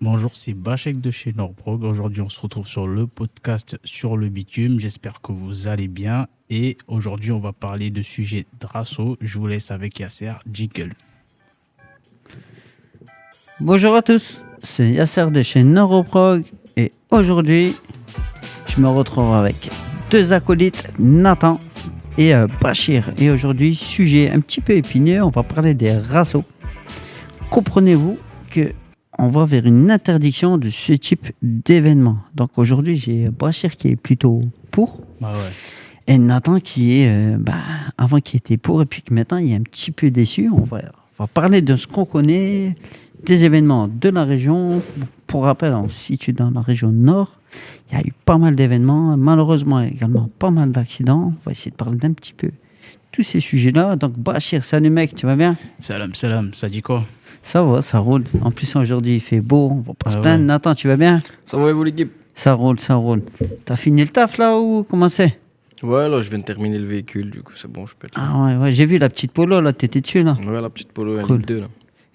Bonjour, c'est Bachek de chez Norprog. Aujourd'hui, on se retrouve sur le podcast sur le bitume. J'espère que vous allez bien. Et aujourd'hui, on va parler de sujet Drasso. Je vous laisse avec Yasser, Jiggle. Bonjour à tous, c'est Yasser de chez Neuroprog et aujourd'hui je me retrouve avec deux acolytes, Nathan et Bachir. Et aujourd'hui, sujet un petit peu épineux, on va parler des rassos. Comprenez-vous que on va vers une interdiction de ce type d'événement. Donc aujourd'hui, j'ai Bachir qui est plutôt pour Ah ouais. et Nathan qui est avant qui était pour et puis que maintenant il est un petit peu déçu. On va parler de ce qu'on connaît, des événements de la région. Pour rappel, on se situe dans la région nord. Il y a eu pas mal d'événements, malheureusement également pas mal d'accidents. On va essayer de parler d'un petit peu tous ces sujets-là. Donc Bachir, salut mec, tu vas bien? Salam, ça dit quoi? Ça va, ça roule. En plus aujourd'hui il fait beau, on va pas se Ah plaindre. ouais. Nathan, tu vas bien? Ça va et vous l'équipe? Ça roule, ça roule. T'as fini le taf là ou comment c'est? Ouais, là je viens de terminer le véhicule, du coup c'est bon, je peux être là. Ah ouais, j'ai vu la petite polo là, t'étais dessus là. Ouais, la petite polo, Cool. 1,2 là.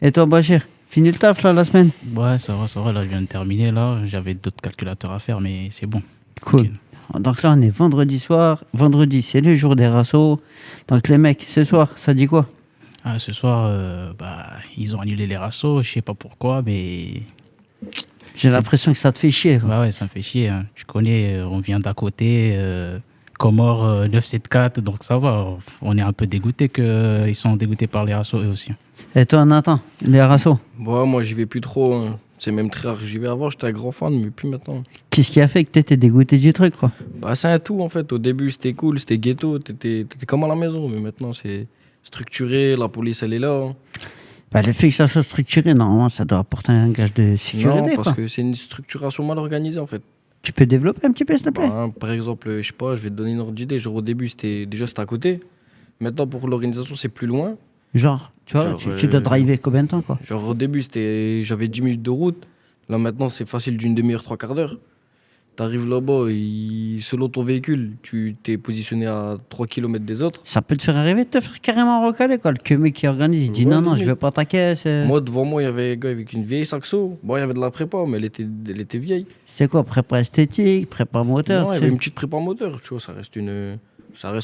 Et toi Bachir, fini le taf là la semaine? Ouais, ça va. Là, je viens de terminer. Là, j'avais d'autres calculateurs à faire, mais c'est bon. Cool. Ok. Donc là on est vendredi soir. Vendredi c'est le jour des rassos. Donc les mecs, ce soir, ça dit quoi? Ah, ce soir, ils ont annulé les rassos. Je sais pas pourquoi, mais J'ai l'impression que ça te fait chier. Quoi. ouais, ça me fait chier. Hein. Tu connais, on vient d'à côté. Comore 974, donc ça va. On est un peu dégoûtés ils sont dégoûtés par les rassos eux aussi. Et toi Nathan, les rassos, Bon, moi j'y vais plus trop, hein. C'est même très rare que j'y vais. Avant j'étais un grand fan, mais plus maintenant. qu'est-ce qui a fait que t'étais dégoûté du truc quoi? Bah, c'est un tout en fait. Au début c'était cool, c'était ghetto, t'étais comme à la maison, mais maintenant c'est structuré, la police elle est là. Hein. Bah, le fait que ça soit structuré, normalement ça doit apporter un gage de sécurité. Non, parce Quoi. que c'est une structuration mal organisée en fait. Tu peux développer un petit peu s'il te plaît? Bah, hein, par exemple, je sais pas, je vais te donner une ordre d'idée. Genre au début c'était à côté. Maintenant pour l'organisation c'est plus loin. Genre, tu vois, Genre, tu dois driver combien de temps quoi? Genre au début j'avais 10 minutes de route. Là maintenant c'est facile d'une demi-heure, trois quarts d'heure. T'arrives là-bas et selon ton véhicule, tu t'es positionné à 3 km des autres. Ça peut te faire arriver de te faire carrément recaler quoi. Le mec qui organise, il dit Ouais, non, je limite. veux pas ta caisse. Moi devant moi il y avait un gars avec une vieille saxo. Bon il y avait de la prépa mais elle était vieille. C'est quoi, prépa esthétique, prépa moteur? Non, il y tu avait sais. une petite prépa moteur, tu vois, ça reste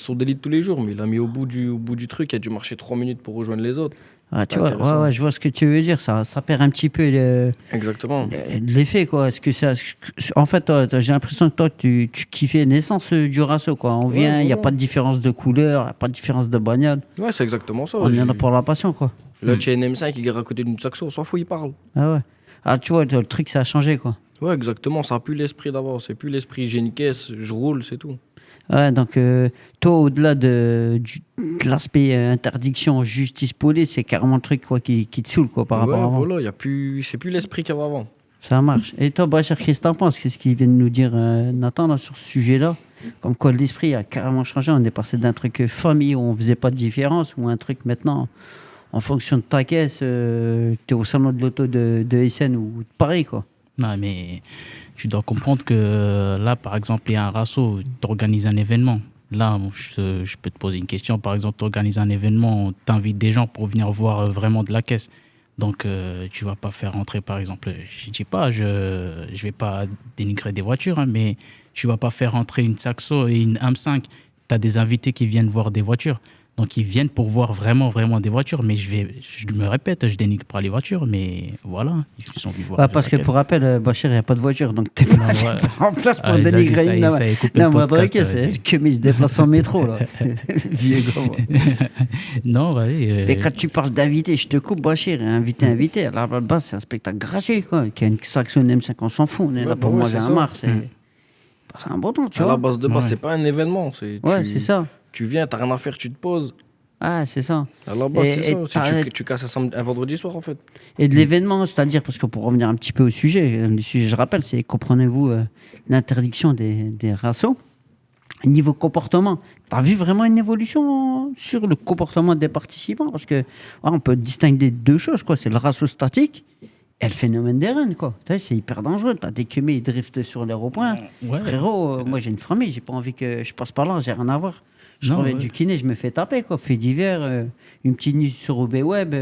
son délit de tous les jours, mais il a mis au bout du truc, il a dû marcher 3 minutes pour rejoindre les autres. Ah, tu C'est vois, intéressant. ouais, je vois ce que tu veux dire. Ça perd un petit peu Exactement. l'effet, quoi. Est-ce que ça, en fait, j'ai l'impression que toi, tu kiffais l'essence du rasso, quoi. On vient, il n'y a ouais. pas de différence de couleur, il n'y a pas de différence de bagnole. Ouais, c'est exactement ça. On est là pour la passion, quoi. Là, tu as une M5 qui gare à côté d'une saxo, on s'en fout, il parle. Ah ouais. Ah, tu vois, le truc, ça a changé, quoi. Ouais, exactement, ça n'a plus l'esprit d'avant, c'est plus l'esprit, j'ai une caisse, je roule, c'est tout. Ouais, donc, toi, au-delà de l'aspect interdiction, justice, police, c'est carrément le truc, quoi, qui te saoule, quoi, par rapport à Ouais, avant. voilà, c'est plus l'esprit qu'il y avait avant. Ça marche. Et toi, Bachar, qu'est-ce que t'en penses? Qu'est-ce qu'il vient de nous dire Nathan là, sur ce sujet-là? Comme quoi l'esprit a carrément changé. On est passé d'un truc famille où on faisait pas de différence ou un truc maintenant, en fonction de ta caisse, t'es au salon de l'auto de SN ou de Paris, quoi. Non, mais tu dois comprendre que là, par exemple, il y a un rasso, tu organises un événement. Là, je peux te poser une question. Par exemple, tu organises un événement, tu invites des gens pour venir voir vraiment de la caisse. Donc, tu vas pas faire rentrer, par exemple, je dis pas, je vais pas dénigrer des voitures, hein, mais tu vas pas faire rentrer une Saxo et une M5. Tu as des invités qui viennent voir des voitures. Donc, ils viennent pour voir vraiment des voitures. Mais je me répète, je dénigre pas les voitures, mais voilà, ils sont venus voir. Ouais, de parce la que caisse. pour rappel, Bachar, il n'y a pas de voiture, donc t'es pas, Non, t'es ouais. pas en place pour Ah, vas-y, dénigrer ça y est, une. ça y est, coupez Non, le moi, podcast, ok, c'est vas-y. que il se déplace en métro, là. Vieux gars. Non, ouais. Mais quand tu parles d'invité, je te coupe, Bachir, invité. À la base, c'est un spectacle gratuit, quoi. Qu'il y a une Saxo, une M5, on s'en fout. On est là Ouais, pour bah ouais, manger c'est un ça. mar. C'est un bon temps, tu À la vois. base de base, Ouais. c'est pas un événement, Ouais, c'est ça. Tu viens, t'as rien à faire, tu te poses. Ah, c'est ça. À la base, Et- c'est et ça. t'as- Tu casses un vendredi soir, en fait. Et de l'événement, c'est-à-dire, parce que pour revenir un petit peu au sujet, le sujet, je rappelle, c'est, comprenez-vous, l'interdiction des rassos. Niveau comportement, tu as vu vraiment une évolution sur le comportement des participants? Parce que on peut distinguer deux choses, quoi. C'est le rasso statique et le phénomène des runs, quoi. Tu sais, c'est hyper dangereux. Tu as des cumés, ils driftent sur les ronds-points. Ouais. Frérot, moi j'ai une famille, j'ai pas envie que je passe par là, j'ai rien à voir. Je Non, reviens ouais. du kiné, je me fais taper, quoi. Fait divers, une petite news sur OB Web.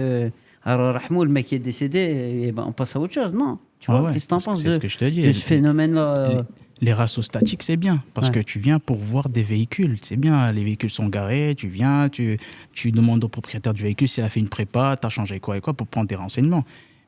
Alors, Rahmou, le mec qui est décédé, et ben, on passe à autre chose, non. Tu vois, Ouais, qu'est-ce que t'en penses c'est ce que je te dis. de ce phénomène-là Les ratios statiques, c'est bien, parce que tu viens pour voir des véhicules. C'est bien, les véhicules sont garés, tu viens, tu demandes au propriétaire du véhicule s'il a fait une prépa, t'as changé quoi et quoi pour prendre des renseignements.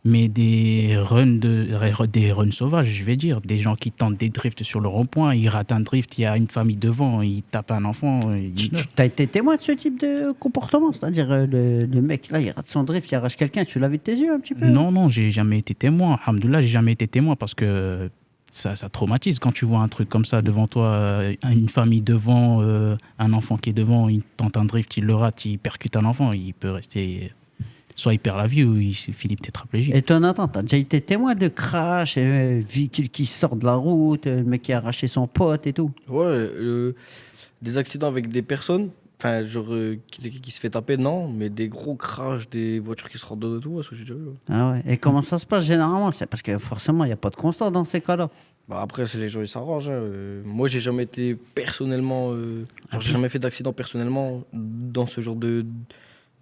Mais des runs sauvages, je vais dire, des gens qui tentent des drifts sur le rond-point, ils ratent un drift, il y a une famille devant, ils tapent un enfant, ils meurent. Tu as été témoin de ce type de comportement? C'est-à-dire, le mec, là, il rate son drift, il arrache quelqu'un, tu l'as vu de tes yeux un petit peu? Non, j'ai jamais été témoin. Alhamdoulilah, j'ai jamais été témoin parce que ça traumatise quand tu vois un truc comme ça devant toi, une famille devant, un enfant qui est devant, il tente un drift, il le rate, il percute un enfant, il peut rester. Soit il perd la vie ou il finit tétraplégique. Et toi, Nathan, t'as déjà été témoin de crash, véhicule qui sort de la route, le mec qui a arraché son pote et tout? Ouais, des accidents avec des personnes, enfin, genre, qui se fait taper, non, mais des gros crashs, des voitures qui se rendent de tout, ouais, ce que j'ai déjà vu. Ouais. Ah ouais. Et comment ça se passe généralement? C'est parce que forcément, il n'y a pas de constat dans ces cas-là. Bah après, c'est les gens, ils s'arrangent. Hein. Moi, j'ai jamais été personnellement. J'ai jamais fait d'accident personnellement dans ce genre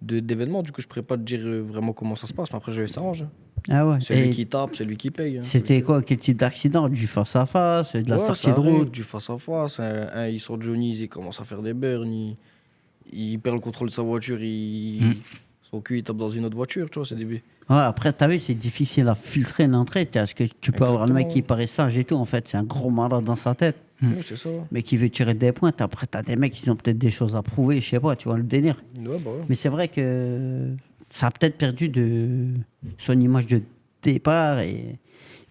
d'événement. Du coup, je pourrais pas te dire vraiment comment ça se passe. Mais après, ça s'arrange. Hein. Ah ouais. C'est lui qui tape, c'est lui qui paye. Hein. C'était quoi? Quel type d'accident? Du face-à-face? De la Ouais, sortie ça de arrive, route? du face-à-face. Il sort de Johnny's, il commence à faire des burns. Il perd le contrôle de sa voiture. Son cul, il tape dans une autre voiture. Tu vois, c'est des. Ouais, après, t'as vu, c'est difficile à filtrer l'entrée. Parce que tu peux avoir le mec qui paraît sage et tout. En fait, c'est un gros malade dans sa tête. Ouais, c'est ça. Mais qui veut tirer des points. Après, t'as des mecs qui ont peut-être des choses à prouver. Je sais pas, tu vois, le délire. Ouais, bah ouais. Mais c'est vrai que ça a peut-être perdu de son image de départ. Et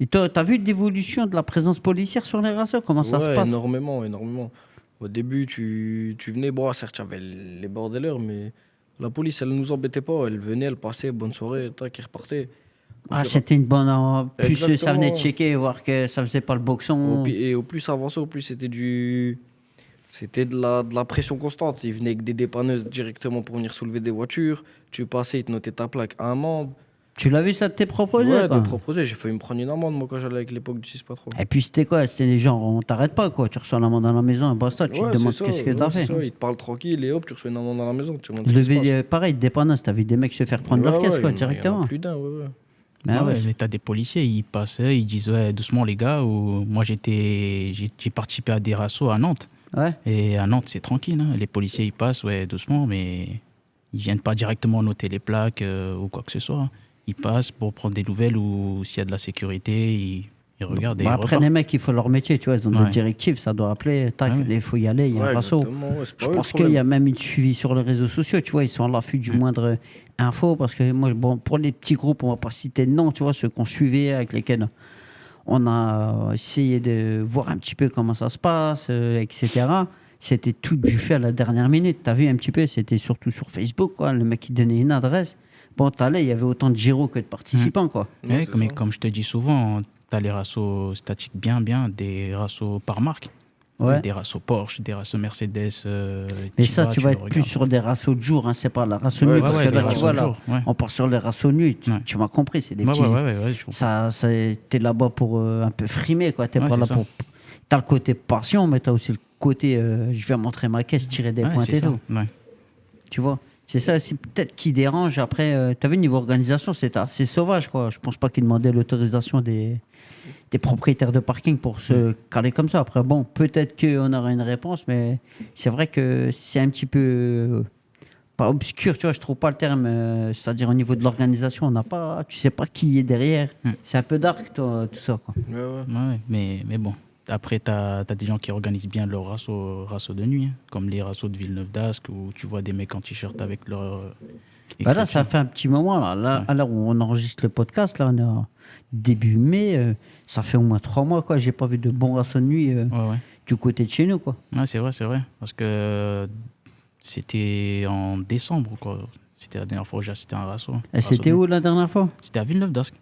toi, t'as vu l'évolution de la présence policière sur les raceaux? Comment ça se passe? Énormément, énormément. Au début, tu venais, bon, certes, il y avait les bordeleurs, mais la police, elle ne nous embêtait pas. Elle venait, elle passait, bonne soirée, tac, elle repartait. Ah, c'était une bonne. Plus ça Exactement. venait de checker, voir que ça faisait pas le boxon. Et au plus ça avançait, au plus c'était de la pression constante. Ils venaient avec des dépanneuses directement pour venir soulever des voitures. Tu passais, ils te notaient ta plaque amende. Tu l'as vu, ça t'est proposé? Ouais, Quoi. de proposer. J'ai failli me prendre une amende, moi, quand j'allais avec l'époque du 6 pas trop. Et puis c'était quoi? C'était des gens, on t'arrête pas, quoi. Tu reçois l'amende à la maison, et basta, tu Ouais, te demandes c'est ça, qu'est-ce que t'as fait. c'est ça. Ils te parlent tranquille et hop, tu reçois une amende à la maison. Tu demandes ce qui se passe. Pareil, dépannage, t'as vu des mecs se faire prendre leur caisse, quoi, Il y en directement. a plus d'un, ouais. Ah ouais, Mais t'as des policiers, ils passaient, ils disent ouais, doucement les gars. Ou moi j'ai participé à des rassos à Nantes. ouais. Et à Nantes c'est tranquille, hein. Les policiers ils passent ouais doucement, mais ils viennent pas directement noter les plaques ou quoi que ce soit. Ils passent pour prendre des nouvelles ou s'il y a de la sécurité, ils regardent et ils Après, repartent. les mecs, il faut leur métier, tu vois, ils ont Ouais. des directives, ça doit appeler, tac, Ouais. il faut y aller, il y a un rasso. exactement, ouais, c'est pas Je eux le pense qu'il problème. y a même une suivi sur les réseaux sociaux, tu vois, ils sont à l'affût du moindre info, parce que moi, bon, pour les petits groupes, on va pas citer de nom, tu vois, ceux qu'on suivait, avec lesquels on a essayé de voir un petit peu comment ça se passe, etc. C'était tout du fait à la dernière minute, t'as vu un petit peu, c'était surtout sur Facebook, quoi, le mec qui donnait une adresse. Bon, t'allais, il y avait autant de gyros que de participants, quoi. Ouais, Ouais, c'est ça. comme je te dis souvent, tu as les rassos statiques bien, des rassos par marque. Ouais. Des rassos Porsche, des rassos Mercedes. Mais ça, tu vas le être plus regardes. sur des rassos de jour, hein, c'est pas la rasso Ouais, nuit, ouais, parce ouais, que des là, tu rassos vois, de là, jour, ouais. on part sur les rassos nuits, Ouais. tu m'as compris, c'est des Ouais, petits... ouais, je comprends. Ça, t'es là-bas pour un peu frimer, quoi. T'es Ouais, pas c'est là ça. pour... T'as le côté passion, mais t'as aussi le côté je vais montrer ma caisse, tirer des Ouais, points c'est et ça. tout. Ouais. Tu vois, c'est ça aussi peut-être qui dérange. Après, t'as vu, niveau organisation, c'est assez sauvage, quoi. Je pense pas qu'ils demandaient l'autorisation des propriétaires de parking pour se caler comme ça. Après, bon, peut-être qu'on aura une réponse, mais c'est vrai que c'est un petit peu pas obscur, tu vois, je trouve pas le terme. C'est-à-dire au niveau de l'organisation, on n'a pas, tu sais pas qui est derrière. C'est un peu dark, toi, tout ça, quoi. Ouais, ouais. Ouais, mais bon. Après, tu as des gens qui organisent bien leurs rassos de nuit, hein, comme les rassos de Villeneuve d'Ascq, où tu vois des mecs en t-shirt avec leur. Bah là, inscription. ça fait un petit moment, là à l'heure où on enregistre le podcast, là, on est en début mai, ça fait au moins 3 mois, quoi. J'ai pas vu de bons rassos de nuit Ouais, ouais. du côté de chez nous, quoi. Ouais, c'est vrai. Parce que c'était en décembre, quoi. C'était la dernière fois où j'ai assisté à un rasso. Et c'était où la dernière fois? C'était à Villeneuve d'Ascq.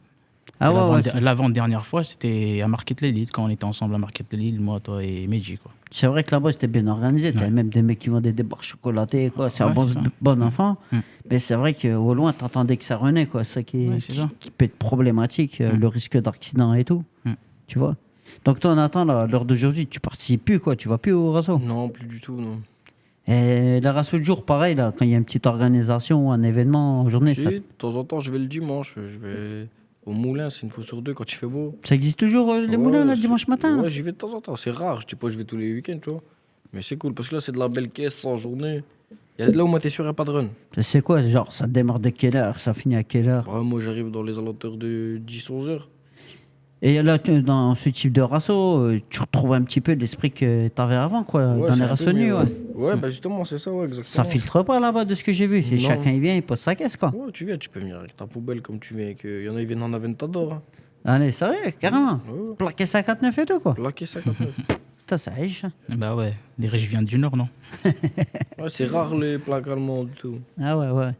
Ah Et ouais, ouais. l'avant-dernière fois, c'était à Market Lille, quand on était ensemble à Market Lille, moi, toi et Medji, quoi. C'est vrai que là-bas, c'était bien organisé. T'avais Ouais. même des mecs qui vendaient des barres chocolatées, quoi. C'est un Ouais, bon, c'est ça. bon enfant. Mm. Mais c'est vrai qu'au loin, t'entendais que ça renaît, quoi. C'est ça Ouais, c'est ça. qui peut être problématique, le risque d'accident et tout. Mm. Tu vois? Donc toi, Nathan, là, à l'heure d'aujourd'hui, tu participes plus, quoi. Tu vas plus au rasso. Non, plus du tout, non. Et la rasso de jour, pareil, là, quand il y a une petite organisation, un événement en journée, Si, ça... de temps en temps, je vais le dimanche. Au moulin, c'est une fois sur deux quand il fait beau. Ça existe toujours les moulins là, c'est- dimanche matin là Ouais, j'y vais de temps en temps. C'est rare. Je dis pas que je vais tous les week-ends, tu vois. Mais c'est cool parce que là, c'est de la belle caisse sans journée. Là où moi, t'es sûr, il n'y a pas de run. C'est quoi, genre, ça démarre de quelle heure? Ça finit à quelle heure? Ouais, moi, j'arrive dans les alentours de 10-11 heures. Et là, dans ce type de rasso, tu retrouves un petit peu l'esprit que t'avais avant, quoi, Ouais, dans c'est les un peu rassos de nuit, mieux, ouais. Ouais, bah justement, c'est ça, ouais, exactement. Ça filtre pas là-bas de ce que j'ai vu. C'est Non. chacun il vient, il pose sa caisse, quoi. Ouais, tu viens, tu peux venir avec ta poubelle comme tu viens. Il y en a, ils viennent en Aventador. Hein. Allez, sérieux, carrément. Ouais, Plaqué 59 et tout, quoi. la caisse 59. Putain, ça riche. Hein. Bah ouais, les riches viennent du Nord, non? Ouais, c'est rare les plaques allemandes et tout. Ah ouais, ouais.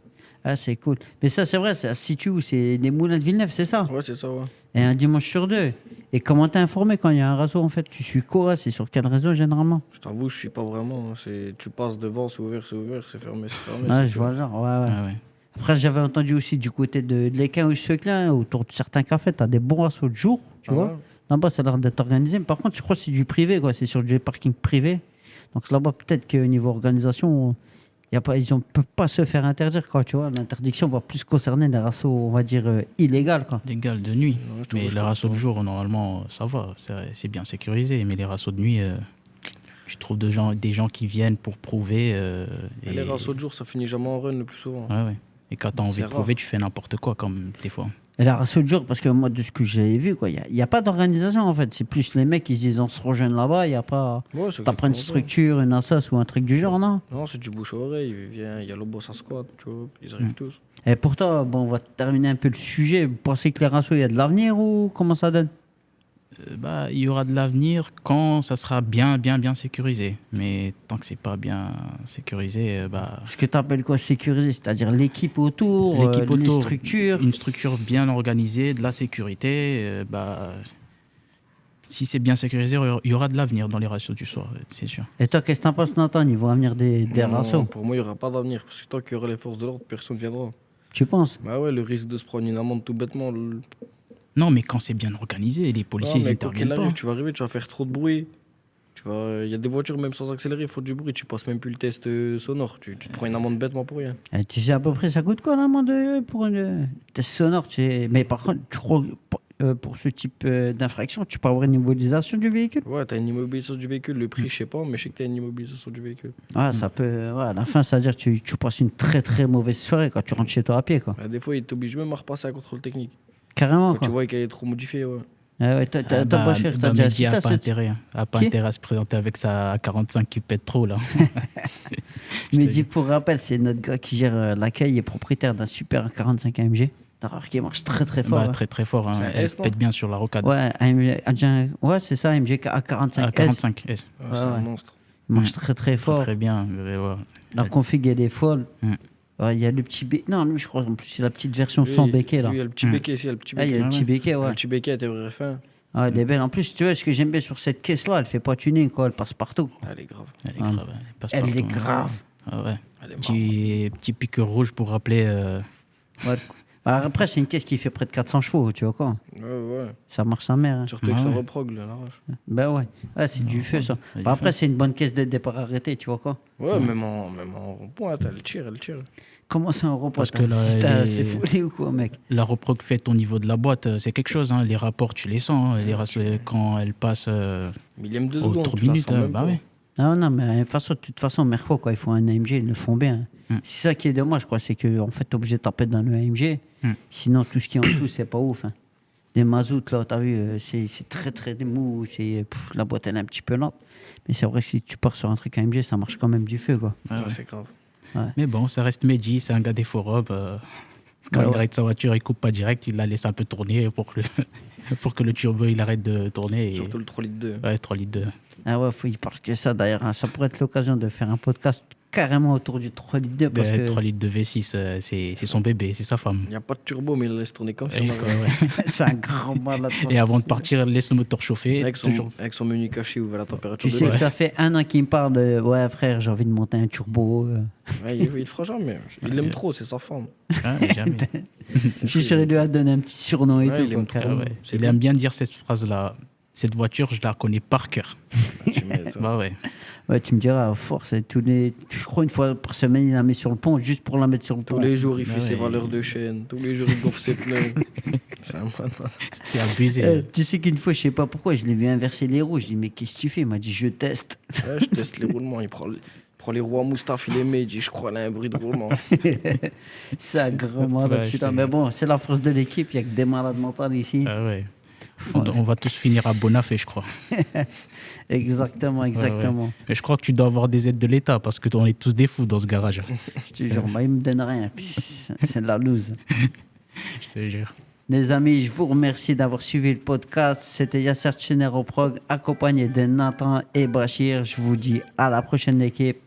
Ah, c'est cool. Mais ça, c'est vrai, ça se situe où? C'est les moulins de Villeneuve, c'est ça? Ouais, c'est ça, ouais. Et un dimanche sur deux. Et comment t'es informé quand il y a un rasso, en fait? Tu suis quoi? C'est sur quel réseau, généralement? Je t'avoue, je suis pas vraiment. Hein. Tu passes devant, c'est ouvert, c'est fermé, c'est fermé. Ouais, c'est je tout. vois le genre, ouais, ouais. Ah ouais. Après, j'avais entendu aussi du côté de l'Équin ou Seclin, autour de certains cafés, t'as des bons rassos de jour, tu Ah vois? ouais. Là-bas, ça a l'air d'être organisé. Mais par contre, je crois que c'est du privé, quoi. C'est sur du parking privé. Donc là-bas, peut-être qu'au niveau organisation, y a pas, ils ne peuvent pas se faire interdire, quoi. Tu vois, l'interdiction va plus concerner les rassos, on va dire, illégales, quoi. Légal de nuit. Ouais, je trouve Mais que les je rassos de comprends. jour, normalement, ça va. C'est bien sécurisé. Mais les rassos de nuit, tu trouves des gens qui viennent pour prouver. Et les rassos de jour, ça finit jamais en run le plus souvent. Ouais, ouais. Et quand t'as envie C'est de prouver, rare. tu fais n'importe quoi, comme des fois. Et la rasso de jour, parce que moi, de ce que j'ai vu, quoi, il y a pas d'organisation, en fait. C'est plus les mecs qui se disent, on se rejoint là-bas, il n'y a pas. Ouais, c'est T'as pas une exactement ça. structure, une assoce ou un truc du genre, non? Non, c'est du bouche à oreille. Il y a le boss à squat, tu vois. Ils arrivent tous. Et pour toi, bon, on va terminer un peu le sujet. Vous pensez que les rassos, il y a de l'avenir ou comment ça donne? Bah, il y aura de l'avenir quand ça sera bien sécurisé. Mais tant que c'est pas bien sécurisé, bah, Ce que tu appelles quoi sécuriser? C'est-à-dire l'équipe autour, l'équipe les autour, structures. une structure bien organisée, de la sécurité, bah, si c'est bien sécurisé, il y aura de l'avenir dans les ratios du soir, c'est sûr. Et toi, qu'est-ce que t'en penses, Nathan, niveau avenir des Non, rassos? pour moi, il n'y aura pas d'avenir. Parce que tant qu'il y aura les forces de l'ordre, personne ne viendra. Tu penses? Bah ouais, le risque de se prendre une amende tout bêtement. Non, mais quand c'est bien organisé, les policiers, Non, ils mais quoi qu'il interviennent pas. arrive, tu vas arriver, tu vas faire trop de bruit. Il y a des voitures, même sans accélérer, il faut du bruit. Tu passes même plus le test sonore. Tu te prends une amende bêtement pour rien. Et tu sais à peu près ça coûte quoi l'amende pour une test sonore Mais par contre, tu crois que pour ce type d'infraction, tu peux avoir une immobilisation du véhicule? Ouais, t'as une immobilisation du véhicule. Le prix, je sais pas, mais je sais que t'as une immobilisation du véhicule. Ah, ça peut. Ouais, à la fin, c'est-à-dire que tu passes une très très mauvaise soirée quand tu rentres chez toi à pied, quoi. Bah, des fois, ils t'obligent même à repasser un contrôle technique. Carrément, Quand quoi. tu vois qu'elle est trop modifiée, ouais. Ah ouais, t'as Bah, pas cher, t'as bah, déjà Mehdi assisté a à pas ce intérêt, hein. A pas Qui intérêt à se présenter avec sa 45 qui pète trop, là. Mais dis pour rappel, c'est notre gars qui gère l'accueil et propriétaire d'un super 45 AMG. D'ailleurs, qui marche très très fort. Bah, hein. très très fort, hein. C'est un Elle S, non pète bien sur la rocade. Ouais, ouais, c'est ça, AMG A45. À 45 S. Ouais, Ouais, c'est un ouais. monstre. Il marche très très Très, fort. très bien. Ouais. La config, elle est folle. Mm. Ouais, il y a le petit béquet. Non, lui, je crois, en plus, c'est la petite version sans Lui, béquet, là. lui, il y a le petit béquet, si, il y a le petit Ah, il y a béquet. le petit béquet, Le ouais. petit béquet était vrai fin. Ah, elle est belle. En plus, tu vois, ce que j'aime bien sur cette caisse-là, elle fait pas tuning, quoi. Elle passe partout. Elle est grave. Elle est Ah. grave. Elle passe Elle est partout, hein. grave. Ah ouais. Elle est marrante. Petit piqueur rouge pour rappeler. Ouais. Bah, après, c'est une caisse qui fait près de 400 chevaux, tu vois quoi. Ouais, ouais. Ça marche sa mère. Hein. Surtout que Ah ça ouais. reprogue, là, l'arrache. Ben ouais. Ouais, c'est du feu, ça. c'est du Bah, après, feu. c'est une bonne caisse de départ arrêtée, tu vois quoi. Ouais, même en rond-point, elle tire, elle tire. Comment ça, un repas Parce que là, c'est folie ou quoi, mec? La reproc faite au niveau de la boîte, c'est quelque chose. Hein. Les rapports, tu les sens. Hein. Quand elle passe Millième de aux seconde, 3 tu la minutes, sens même bah pas. ouais. Non, non, mais de toute façon, Merco, quand ils font un AMG, ils le font bien. Mm. C'est ça qui est dommage, quoi. C'est qu'en fait, t'es obligé de taper dans le AMG. Mm. Sinon, tout ce qui est en dessous, c'est pas ouf. Hein. Les mazoutes, là, t'as vu, c'est très, très mou. La boîte, elle est un petit peu lente. Mais c'est vrai que si tu pars sur un truc AMG, ça marche quand même du feu, quoi. Ouais, Ouais, ouais. c'est grave. Mais bon, ça reste Mehdi, c'est un gars des forums. Quand Ouais, il ouais. arrête sa voiture, il coupe pas direct, il la laisse un peu tourner pour que le turbo il arrête de tourner. Et... Surtout le 3 litres 2. Ouais, 3 litres de. Ah ouais, il parle que ça, d'ailleurs. Hein. Ça pourrait être l'occasion de faire un podcast carrément autour du 3 litres 2. Parce que 3 litres de V6, c'est son bébé, c'est sa femme. Il n'y a pas de turbo, mais il laisse tourner comme ça. Et, ouais. c'est un grand malade. Et avant de partir, elle laisse le moteur chauffer. Avec toujours. son menu caché ouvert la température Tu de sais l'air. que ça fait 1 an qu'il me parle de ouais frère j'ai envie de monter un turbo. Ouais, il le fera jamais. Il l'aime trop, c'est sa femme. Ah, jamais. Je suis sûr qu'il lui a donné un petit surnom et Ouais, tout. il aime quoi, trop. Ah carrément. ouais. C'est Il aime bien dire cette phrase-là. Cette voiture, je la connais par cœur. Tu mets ça. Bah ouais. Ouais, tu me diras, à force, je crois une fois par semaine, il la met sur le pont juste pour la mettre sur le pont. Tous les jours, il Bah fait ses ouais. valeurs de chaîne. Tous les jours, il gonfle ses pneus. C'est un malade. C'est abusé. Tu sais qu'une fois, je sais pas pourquoi, je l'ai vu inverser les roues. Je dis, mais qu'est-ce que tu fais? Il m'a dit, je teste. Ouais, je teste les roulements. Il prend les roues à Moustapha, il les met. Il dit, je crois qu'il a un bruit de roulement. C'est un grand malade Ouais, celui-là. je- Mais bon, c'est la force de l'équipe. Il n'y a que des malades mentales ici. Ah ouais. On va tous finir à Bonafé, je crois. Exactement, exactement. Mais je crois que tu dois avoir des aides de l'État parce que on est tous des fous dans ce garage. Je te jure, moi, il me donne rien. Puis, c'est de la loose. Je te jure. Les amis, je vous remercie d'avoir suivi le podcast. C'était Yasser Tchener au Prog, accompagné de Nathan et Bachir. Je vous dis à la prochaine équipe.